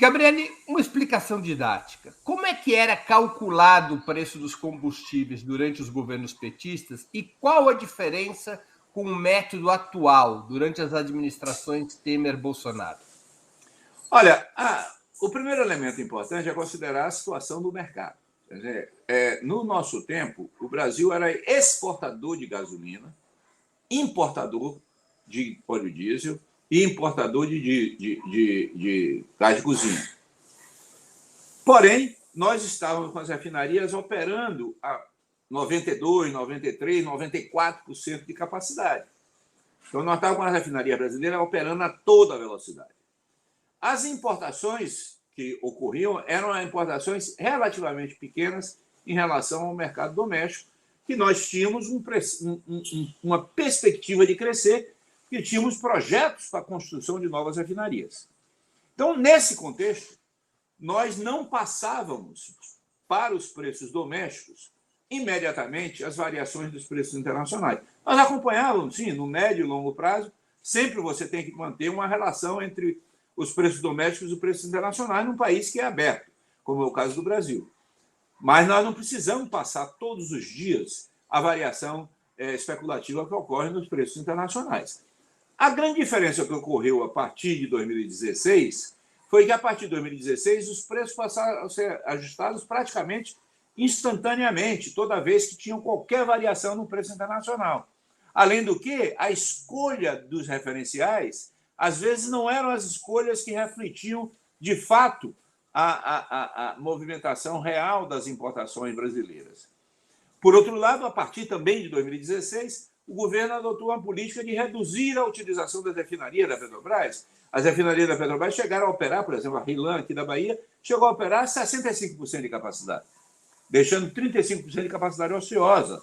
Gabriele, uma explicação didática. Como é que era calculado o preço dos combustíveis durante os governos petistas e qual a diferença com o método atual, durante as administrações Temer-Bolsonaro? Olha, o primeiro elemento importante é considerar a situação do mercado. Quer dizer, no nosso tempo, o Brasil era exportador de gasolina, importador de óleo diesel e importador de gás de cozinha. Porém, nós estávamos com as refinarias operando a 92%, 93%, 94% de capacidade. Então, nós estávamos com a refinaria brasileira operando a toda velocidade. As importações que ocorriam eram importações relativamente pequenas em relação ao mercado doméstico, que nós tínhamos uma perspectiva de crescer, que tínhamos projetos para a construção de novas refinarias. Então, nesse contexto, nós não passávamos para os preços domésticos imediatamente as variações dos preços internacionais. Nós acompanhávamos, sim, no médio e longo prazo, sempre você tem que manter uma relação entre os preços domésticos e os preços internacionais num país que é aberto, como é o caso do Brasil. Mas nós não precisamos passar todos os dias a variação especulativa que ocorre nos preços internacionais. A grande diferença que ocorreu a partir de 2016 foi que, a partir de 2016, os preços passaram a ser ajustados praticamente instantaneamente, toda vez que tinham qualquer variação no preço internacional. Além do que, a escolha dos referenciais, às vezes, não eram as escolhas que refletiam, de fato, a movimentação real das importações brasileiras. Por outro lado, a partir também de 2016, o governo adotou uma política de reduzir a utilização das refinarias da Petrobras. As refinarias da Petrobras chegaram a operar, por exemplo, a RLAM aqui da Bahia, chegou a operar 65% de capacidade, deixando 35% de capacidade ociosa.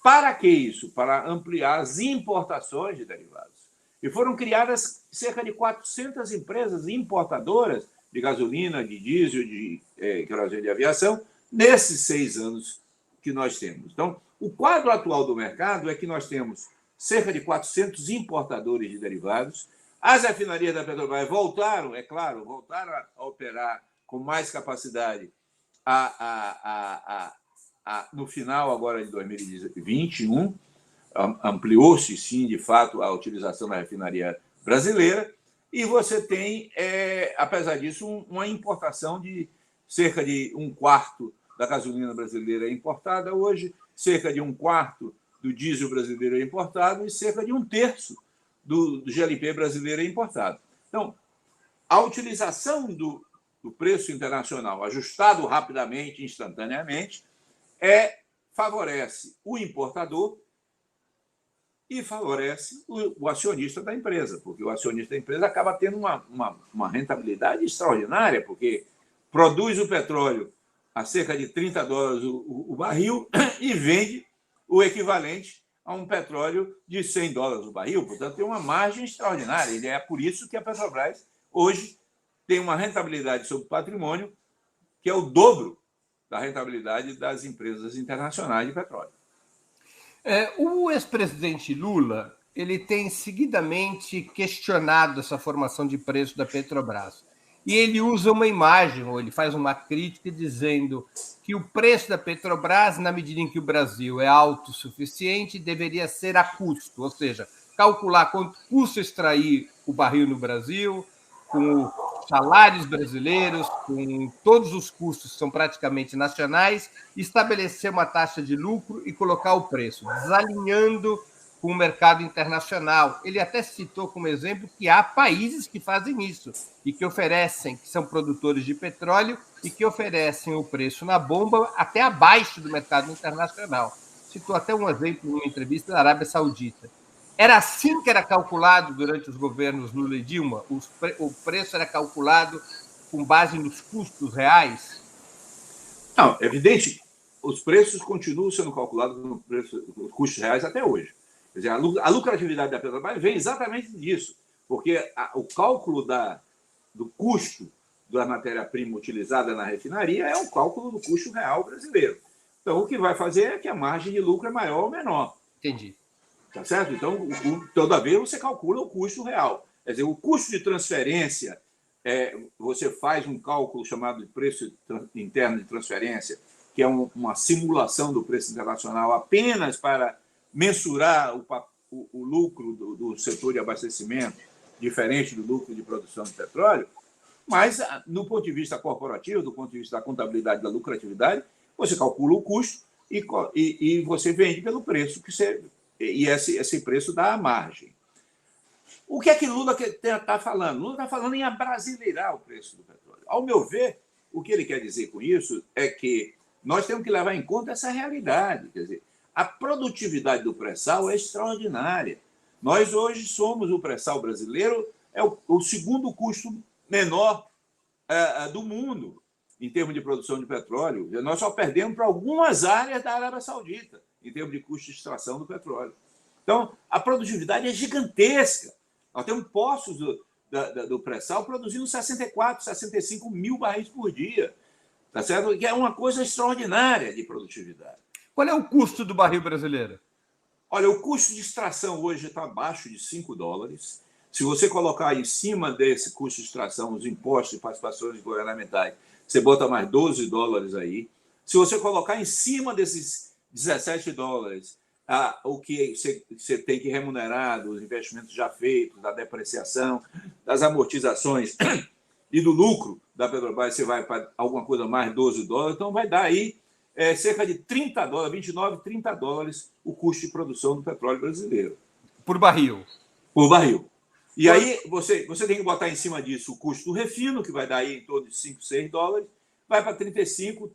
Para que isso? Para ampliar as importações de derivados. E foram criadas cerca de 400 empresas importadoras de gasolina, de diesel, de querosene de aviação, nesses 6 anos que nós temos. Então, o quadro atual do mercado é que nós temos cerca de 400 importadores de derivados. As refinarias da Petrobras voltaram, é claro, voltaram a operar com mais capacidade no final agora de 2021. Ampliou-se, sim, de fato, a utilização da refinaria brasileira, e você tem, apesar disso, uma importação de cerca de 1/4 da gasolina brasileira importada hoje, cerca de 1/4 do diesel brasileiro é importado e cerca de 1/3 do GLP brasileiro é importado. Então, a utilização do preço internacional ajustado rapidamente, instantaneamente, favorece o importador e favorece o acionista da empresa, porque o acionista da empresa acaba tendo uma rentabilidade extraordinária, porque produz o petróleo a cerca de $30 o barril e vende o equivalente a um petróleo de $100 o barril. Portanto, tem uma margem extraordinária. E é por isso que a Petrobras hoje tem uma rentabilidade sobre o patrimônio que é o dobro da rentabilidade das empresas internacionais de petróleo. O ex-presidente Lula ele tem seguidamente questionado essa formação de preço da Petrobras. E ele usa uma imagem, ou ele faz uma crítica dizendo que o preço da Petrobras, na medida em que o Brasil é autossuficiente, deveria ser a custo, ou seja, calcular quanto custa extrair o barril no Brasil, com os salários brasileiros, com todos os custos que são praticamente nacionais, estabelecer uma taxa de lucro e colocar o preço, desalinhando com o mercado internacional. Ele até citou como exemplo que há países que fazem isso e que oferecem, que são produtores de petróleo e que oferecem o preço na bomba até abaixo do mercado internacional. Citou até um exemplo numa entrevista da Arábia Saudita. Era assim que era calculado durante os governos Lula e Dilma? O preço era calculado com base nos custos reais? Não, é evidente, os preços continuam sendo calculados nos custos reais até hoje. Quer dizer, a lucratividade da Petrobras vem exatamente disso, porque o cálculo do custo da matéria-prima utilizada na refinaria é um cálculo do custo real brasileiro. Então, o que vai fazer é que a margem de lucro é maior ou menor. Entendi. Tá certo? Então, toda vez você calcula o custo real. Quer dizer, o custo de transferência você faz um cálculo chamado de preço interno de transferência, que é uma simulação do preço internacional apenas para mensurar o lucro do setor de abastecimento, diferente do lucro de produção de petróleo, mas, no ponto de vista corporativo, do ponto de vista da contabilidade da lucratividade, você calcula o custo e você vende pelo preço, e esse preço dá a margem. O que é que Lula está falando? Lula está falando em abrasileirar o preço do petróleo. Ao meu ver, o que ele quer dizer com isso é que nós temos que levar em conta essa realidade. Quer dizer, a produtividade do pré-sal é extraordinária. Nós hoje somos o pré-sal brasileiro, é o segundo custo menor do mundo em termos de produção de petróleo. Nós só perdemos para algumas áreas da Arábia Saudita em termos de custo de extração do petróleo. Então, a produtividade é gigantesca. Nós temos poços do pré-sal produzindo 64, 65 mil barris por dia, tá certo? Que é uma coisa extraordinária de produtividade. Qual é o custo do barril brasileiro? Olha, o custo de extração hoje está abaixo de $5. Se você colocar em cima desse custo de extração os impostos e participações governamentais, você bota mais $12 aí. Se você colocar em cima desses $17, o que você tem que remunerar dos investimentos já feitos, da depreciação, das amortizações e do lucro da Petrobras, você vai para alguma coisa mais $12, então vai dar aí cerca de $30, 29, $30 o custo de produção do petróleo brasileiro. Por barril. Por barril. E aí você tem que botar em cima disso o custo do refino, que vai dar aí em torno de $5, $6, vai para 35,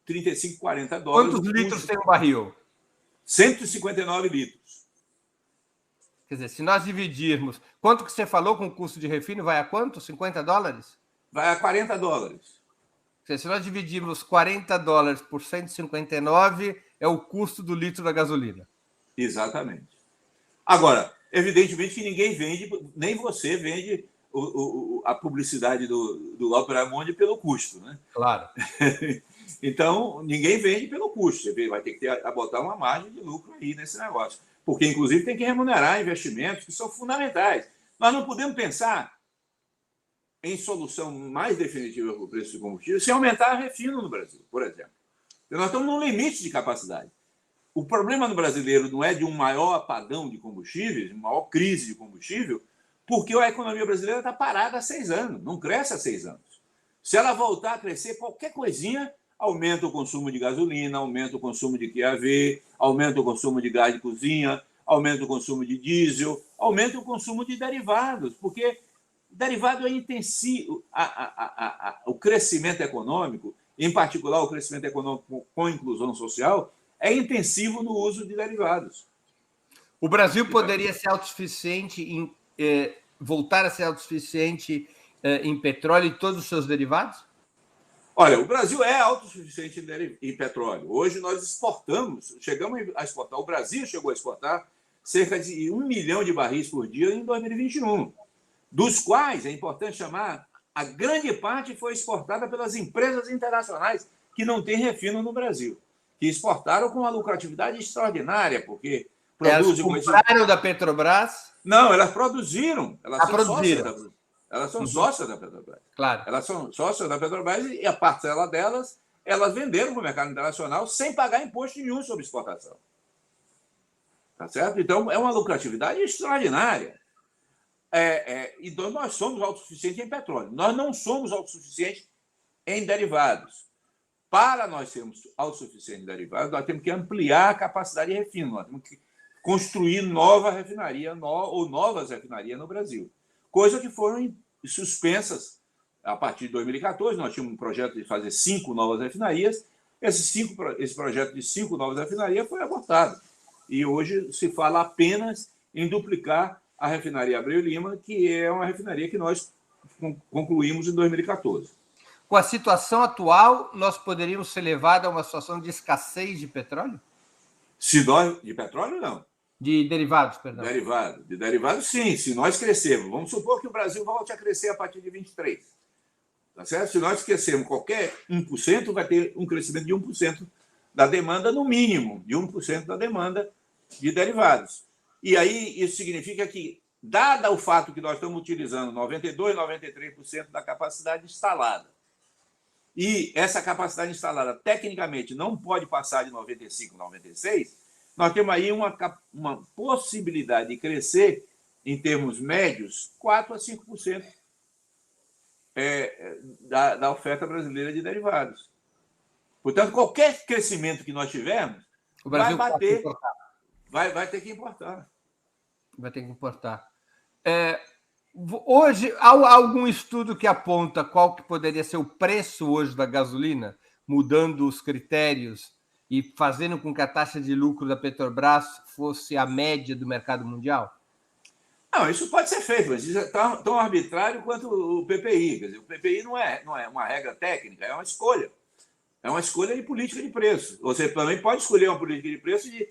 $40. Quantos litros tem um barril? 159 litros. Quer dizer, se nós dividirmos... Quanto que você falou com o custo de refino? Vai a quanto? $50? Vai a $40. Quer dizer, se nós dividirmos $40 por 159, é o custo do litro da gasolina. Exatamente. Agora, evidentemente que ninguém vende, nem você vende a publicidade do Opera Mundi pelo custo, né? Claro. Então, ninguém vende pelo custo. Você vai ter que botar uma margem de lucro aí nesse negócio. Porque, inclusive, tem que remunerar investimentos que são fundamentais. Nós não podemos pensar em solução mais definitiva para o preço do combustível sem aumentar o refino no Brasil, por exemplo. Nós estamos num limite de capacidade. O problema no brasileiro não é de um maior apagão de combustíveis, de uma maior crise de combustível, porque a economia brasileira está parada há 6 anos, não cresce há 6 anos. Se ela voltar a crescer, qualquer coisinha aumenta o consumo de gasolina, aumenta o consumo de QAV, aumenta o consumo de gás de cozinha, aumenta o consumo de diesel, aumenta o consumo de derivados, porque derivado é intensivo. O crescimento econômico, em particular o crescimento econômico com inclusão social, é intensivo no uso de derivados. O Brasil poderia ser autossuficiente voltar a ser autossuficiente em petróleo e todos os seus derivados? Olha, o Brasil é autossuficiente em petróleo. Hoje nós chegamos a exportar, o Brasil chegou a exportar cerca de 1 milhão de barris por dia em 2021, dos quais, é importante chamar, a grande parte foi exportada pelas empresas internacionais que não têm refino no Brasil, que exportaram com uma lucratividade extraordinária, porque produzem... Elas compraram da Petrobras? Não, elas produziram. Elas são Uhum. sócias da Petrobras. Claro. Elas são sócias da Petrobras e a parcela delas, elas venderam para o mercado internacional sem pagar imposto nenhum sobre exportação. Tá certo? Então, é uma lucratividade extraordinária. Então, nós somos autossuficientes em petróleo. Nós não somos autossuficientes em derivados. Para nós sermos autossuficientes em derivados, nós temos que ampliar a capacidade de refino. Nós temos que construir nova refinaria ou novas refinarias no Brasil. Coisa que foram suspensas a partir de 2014. Nós tínhamos um projeto de fazer 5 novas refinarias. Esse projeto de 5 novas refinarias foi abortado. E hoje se fala apenas em duplicar a refinaria Abreu e Lima, que é uma refinaria que nós concluímos em 2014. Com a situação atual, nós poderíamos ser levados a uma situação de escassez de petróleo? De petróleo, não. De derivados, perdão. De derivados, sim, se nós crescermos. Vamos supor que o Brasil volte a crescer a partir de 23. Tá certo? Se nós crescermos qualquer 1%, vai ter um crescimento de 1% da demanda, no mínimo, de 1% da demanda de derivados. E aí isso significa que dada o fato que nós estamos utilizando 92%, 93% da capacidade instalada, e essa capacidade instalada, tecnicamente, não pode passar de 95%, 96%, nós temos aí uma possibilidade de crescer, em termos médios, 4% a 5% da oferta brasileira de derivados. Portanto, qualquer crescimento que nós tivermos, O Brasil vai bater, vai ter que importar. Vai ter que importar. Hoje, há algum estudo que aponta qual que poderia ser o preço hoje da gasolina, mudando os critérios e fazendo com que a taxa de lucro da Petrobras fosse a média do mercado mundial? Não, isso pode ser feito, mas isso é tão arbitrário quanto o PPI. Quer dizer, o PPI não é uma regra técnica, é uma escolha. É uma escolha de política de preço. Você também pode escolher uma política de preço de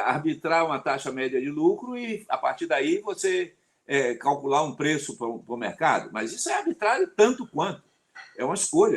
arbitrar uma taxa média de lucro e, a partir daí, você calcular um preço para o mercado. Mas isso é arbitrário tanto quanto. É uma escolha.